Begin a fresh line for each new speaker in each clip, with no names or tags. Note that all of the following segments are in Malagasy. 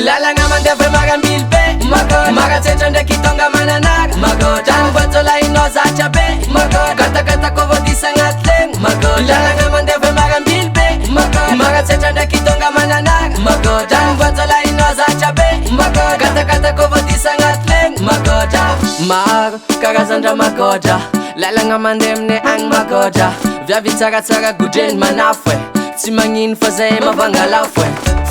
lalagna mandefa marambilbe maratsetra ndraiky tonga mananaga trano voatsolainao zatra be katakata ko vodisa agnaty legny lalagna mandefa marambilbe maratsetra ndraiky tonga mananaga trano voatsolainao zatra be katakata ko vodisa agnaty legny maro karazandra magodra lalagna mandeha aminay agny magodra viavy tsaratsara godreny manafo tsy magnino fa zay mavangalafo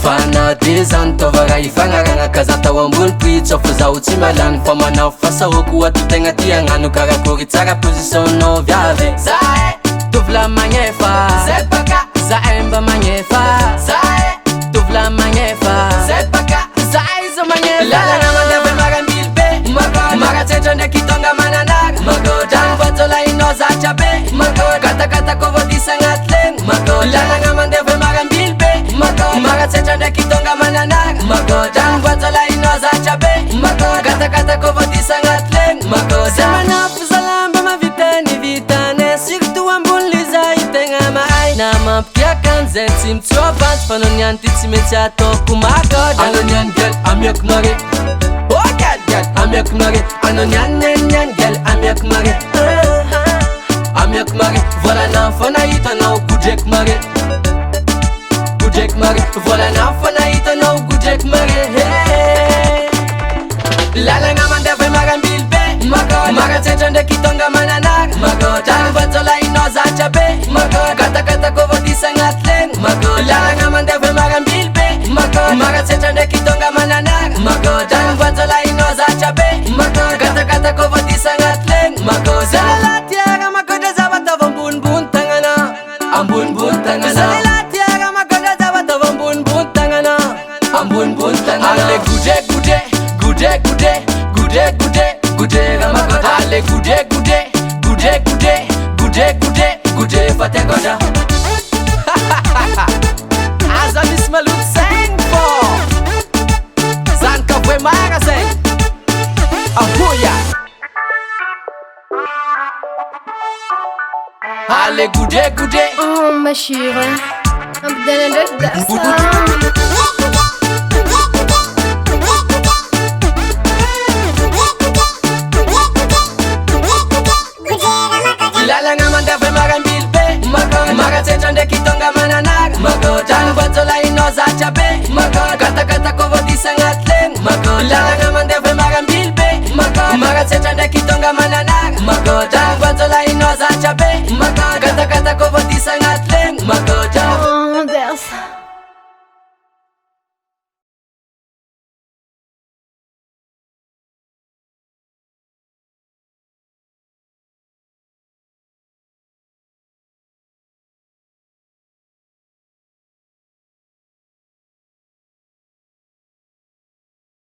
fana de zany tova raha ifagnaragna ka za tao ambony pitso fa zaho tsy malagny fa manao fasahoko ato tegna tia agnano karakory tsara positionao viavy zahe tovla magnefa zay baka zahe mba magnefa zahe tovla magnefa zay baka zahe izo magnefa lalagna mandefa marambilbe maratsetra ndraiky tonga mananaga trano voatsolainao zatra be katakata ko vodisa agnaty legny lalagna mandefa marambilbe maratsetra ndraiky tonga mananaga trano voatsolainao zatra be katakata ko vodisa agnaty legny zay manafo zalamba mavitany vitany surtout ambony liza itegna mahay na mampiaka anzay tsy mitsoavantsy fa no niany ty tsy metsy ataoko magodra ano niany gel amiako mare amiako mare ano niany gel amiako mare amiako mare volana fa nahitanao godreko mare volana fa nahitanao godreko mare lalagna mandefa marambilbe maratsetra ndraiky tonga mananaga trano voatsolainao zatra be katakata ko vodisa agnaty legny lalagna mandefa marambilbe maratsetra ndraiky tonga mananaga trano voatsolainao zatra be katakata ko vodisa agnaty legny zalalatyara magodra zavatava ambonimbony tagnana ambonimbony tagnana zalalatyara magodra zavatava ambonimbony tagnana ambonimbony tagnana ale gudre ramagodra ale gudre fate godra aza misy maloto saigny fô zany ka voe mara saigny ahoya ale gudre
Mashira abdana ndraiky
lalagna mandefa marambilbe maratsetra ndraiky tonga mananaga trano voatsolainao zatra be katakata ko vodisa agnaty legny lalagna mandefa marambilbe maratsetra ndraiky tonga mananaga trano voatsolainao zatra be katakata